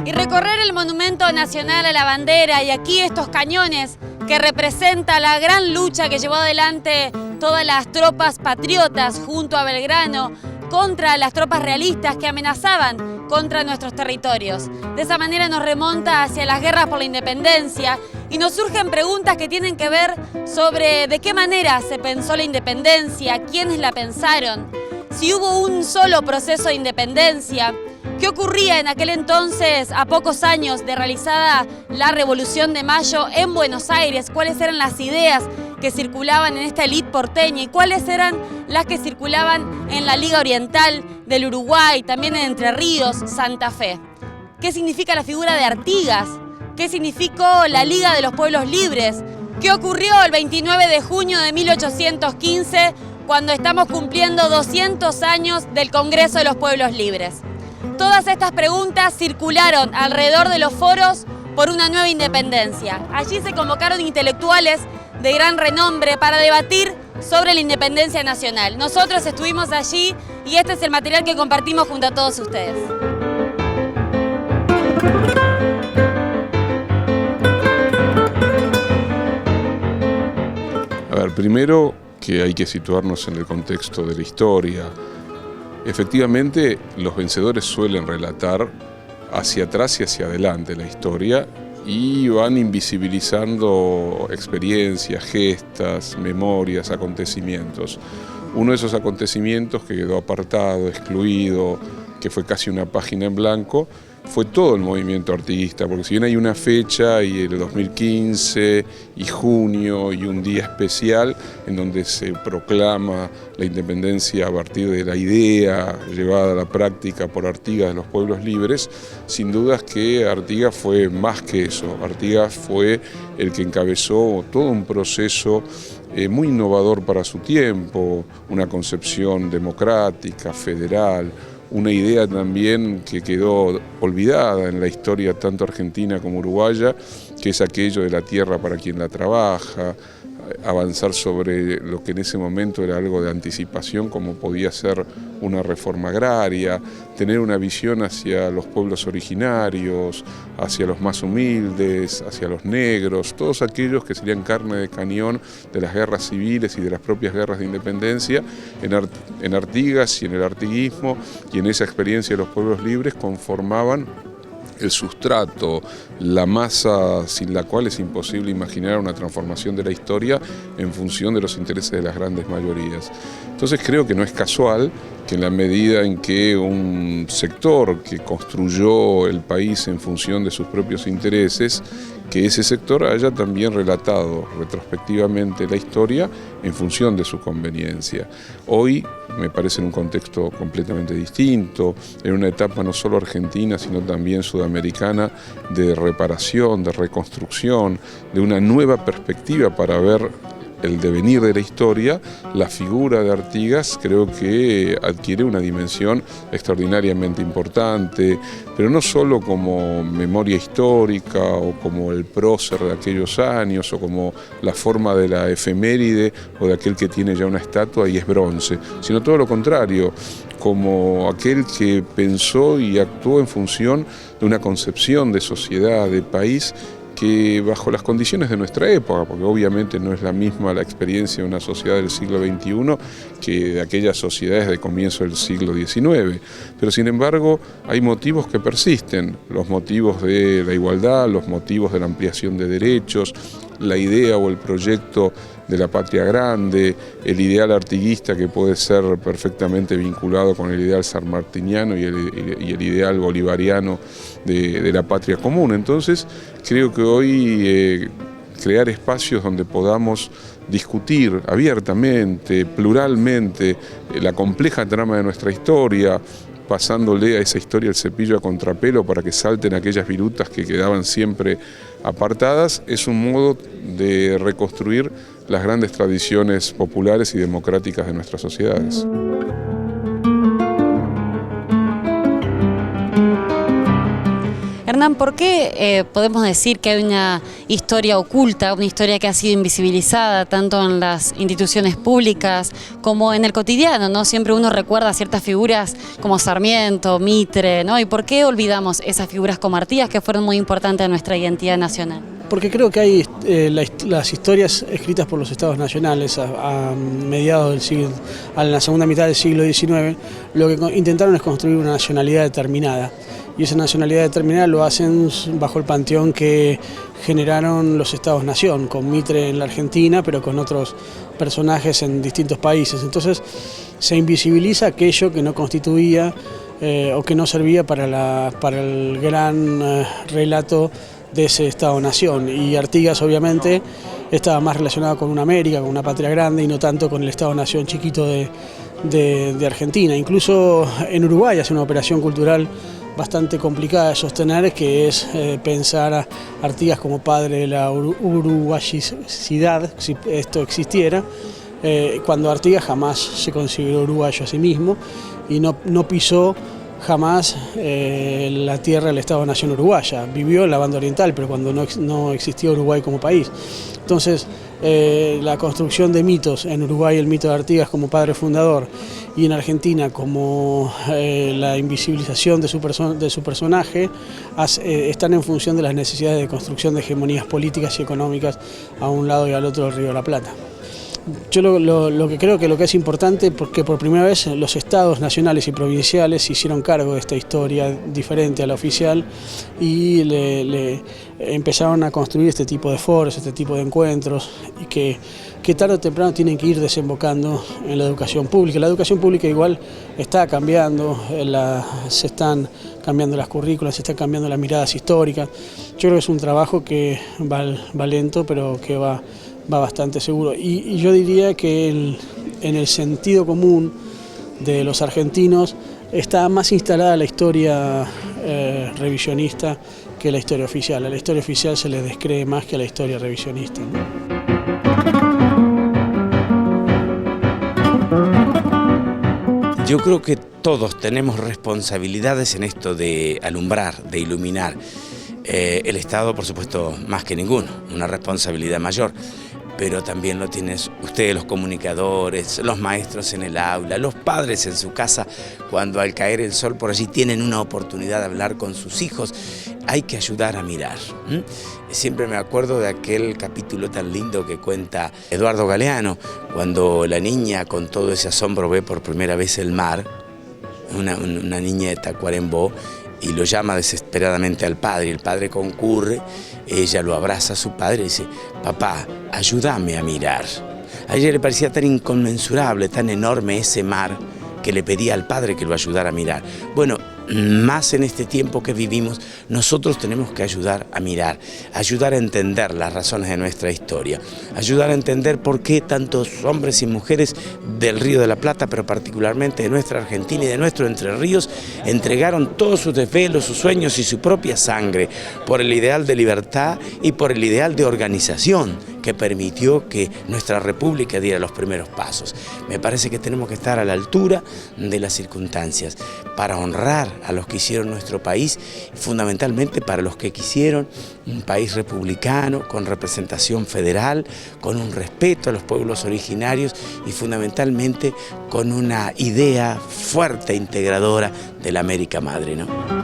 Y recorrer el Monumento Nacional a la Bandera y aquí estos cañones que representa la gran lucha que llevó adelante todas las tropas patriotas junto a Belgrano contra las tropas realistas que amenazaban contra nuestros territorios. De esa manera nos remonta hacia las guerras por la independencia y nos surgen preguntas que tienen que ver sobre de qué manera se pensó la independencia, quiénes la pensaron, si hubo un solo proceso de independencia, qué ocurría en aquel entonces, a pocos años de realizada la Revolución de Mayo en Buenos Aires, cuáles eran las ideas que circulaban en esta élite porteña y cuáles eran las que circulaban en la Liga Oriental del Uruguay, también en Entre Ríos, Santa Fe. ¿Qué significa la figura de Artigas? ¿Qué significó la Liga de los Pueblos Libres? ¿Qué ocurrió el 29 de junio de 1815 cuando estamos cumpliendo 200 años del Congreso de los Pueblos Libres? Todas estas preguntas circularon alrededor de los foros por una nueva independencia. Allí se convocaron intelectuales de gran renombre para debatir sobre la independencia nacional. Nosotros estuvimos allí y este es el material que compartimos junto a todos ustedes. A ver, primero que hay que situarnos en el contexto de la historia. Efectivamente, los vencedores suelen relatar hacia atrás y hacia adelante la historia y van invisibilizando experiencias, gestas, memorias, acontecimientos. Uno de esos acontecimientos que quedó apartado, excluido, que fue casi una página en blanco, fue todo el movimiento artiguista, porque si bien hay una fecha y el 2015 y junio y un día especial en donde se proclama la independencia a partir de la idea llevada a la práctica por Artigas de los pueblos libres, sin dudas que Artigas fue más que eso. Artigas fue el que encabezó todo un proceso muy innovador para su tiempo, una concepción democrática, federal, una idea también que quedó olvidada en la historia tanto argentina como uruguaya, que es aquello de la tierra para quien la trabaja, avanzar sobre lo que en ese momento era algo de anticipación como podía ser una reforma agraria, tener una visión hacia los pueblos originarios, hacia los más humildes, hacia los negros, todos aquellos que serían carne de cañón de las guerras civiles y de las propias guerras de independencia, en Artigas y en el artiguismo y en esa experiencia de los pueblos libres conformaban el sustrato, la masa sin la cual es imposible imaginar una transformación de la historia en función de los intereses de las grandes mayorías. Entonces creo que no es casual que en la medida en que un sector que construyó el país en función de sus propios intereses, que ese sector haya también relatado retrospectivamente la historia en función de su conveniencia. Hoy me parece en un contexto completamente distinto, en una etapa no solo argentina, sino también sudamericana, de reparación, de reconstrucción, de una nueva perspectiva para ver el devenir de la historia. La figura de Artigas creo que adquiere una dimensión extraordinariamente importante, pero no solo como memoria histórica o como el prócer de aquellos años o como la forma de la efeméride o de aquel que tiene ya una estatua y es bronce, sino todo lo contrario, como aquel que pensó y actuó en función de una concepción de sociedad, de país, que bajo las condiciones de nuestra época, porque obviamente no es la misma la experiencia de una sociedad del siglo XXI que de aquellas sociedades de comienzo del siglo XIX, pero sin embargo hay motivos que persisten, los motivos de la igualdad, los motivos de la ampliación de derechos, la idea o el proyecto de la patria grande, el ideal artiguista que puede ser perfectamente vinculado con el ideal sanmartiniano y el ideal bolivariano de la patria común. Entonces creo que hoy crear espacios donde podamos discutir abiertamente, pluralmente, la compleja trama de nuestra historia, pasándole a esa historia el cepillo a contrapelo para que salten aquellas virutas que quedaban siempre apartadas, es un modo de reconstruir las grandes tradiciones populares y democráticas de nuestras sociedades. Hernán, ¿por qué podemos decir que hay una historia oculta, una historia que ha sido invisibilizada tanto en las instituciones públicas como en el cotidiano, ¿no? Siempre uno recuerda ciertas figuras como Sarmiento, Mitre, ¿no? ¿Y por qué olvidamos esas figuras como Artigas que fueron muy importantes en nuestra identidad nacional? Porque creo que hay las historias escritas por los estados nacionales a mediados del siglo, a la segunda mitad del siglo XIX, lo que intentaron es construir una nacionalidad determinada. Y esa nacionalidad determinada lo hacen bajo el panteón que generaron los estados-nación, con Mitre en la Argentina, pero con otros personajes en distintos países. Entonces se invisibiliza aquello que no constituía o que no servía para el gran relato de ese Estado-Nación, y Artigas obviamente estaba más relacionado con una América, con una patria grande, y no tanto con el Estado-Nación chiquito de Argentina. Incluso en Uruguay hace una operación cultural bastante complicada de sostener, que es pensar a Artigas como padre de la uruguayicidad, si esto existiera, cuando Artigas jamás se consideró uruguayo a sí mismo y no pisó jamás la tierra del Estado-Nación uruguaya. Vivió en la banda oriental, pero cuando no existía Uruguay como país. Entonces, la construcción de mitos, en Uruguay el mito de Artigas como padre fundador, y en Argentina como la invisibilización de su personaje, están en función de las necesidades de construcción de hegemonías políticas y económicas a un lado y al otro del Río de la Plata. Yo lo que creo que lo que es importante, porque por primera vez los estados nacionales y provinciales se hicieron cargo de esta historia diferente a la oficial y le empezaron a construir este tipo de foros, este tipo de encuentros, y que tarde o temprano tienen que ir desembocando en la educación pública. La educación pública igual está cambiando, se están cambiando las currículas, se están cambiando las miradas históricas. Yo creo que es un trabajo que va lento, pero que va bastante seguro. Y yo diría que en el sentido común de los argentinos está más instalada la historia revisionista que la historia oficial. A la historia oficial se le descree más que a la historia revisionista, ¿no? Yo creo que todos tenemos responsabilidades en esto de alumbrar, de iluminar. El Estado, por supuesto, más que ninguno, una responsabilidad mayor, pero también lo tienen ustedes, los comunicadores, los maestros en el aula, los padres en su casa, cuando al caer el sol por allí tienen una oportunidad de hablar con sus hijos. Hay que ayudar a mirar. Siempre me acuerdo de aquel capítulo tan lindo que cuenta Eduardo Galeano, cuando la niña con todo ese asombro ve por primera vez el mar, una niña de Tacuarembó, y lo llama desesperadamente al padre. El padre concurre, ella lo abraza a su padre y dice: papá, ayúdame a mirar. A ella le parecía tan inconmensurable, tan enorme ese mar, que le pedía al padre que lo ayudara a mirar. Bueno, más en este tiempo que vivimos, nosotros tenemos que ayudar a mirar, ayudar a entender las razones de nuestra historia, ayudar a entender por qué tantos hombres y mujeres del Río de la Plata, pero particularmente de nuestra Argentina y de nuestro Entre Ríos, entregaron todos sus desvelos, sus sueños y su propia sangre por el ideal de libertad y por el ideal de organización que permitió que nuestra república diera los primeros pasos. Me parece que tenemos que estar a la altura de las circunstancias para honrar a los que hicieron nuestro país, fundamentalmente para los que quisieron un país republicano, con representación federal, con un respeto a los pueblos originarios y fundamentalmente con una idea fuerte e integradora de la América Madre, ¿no?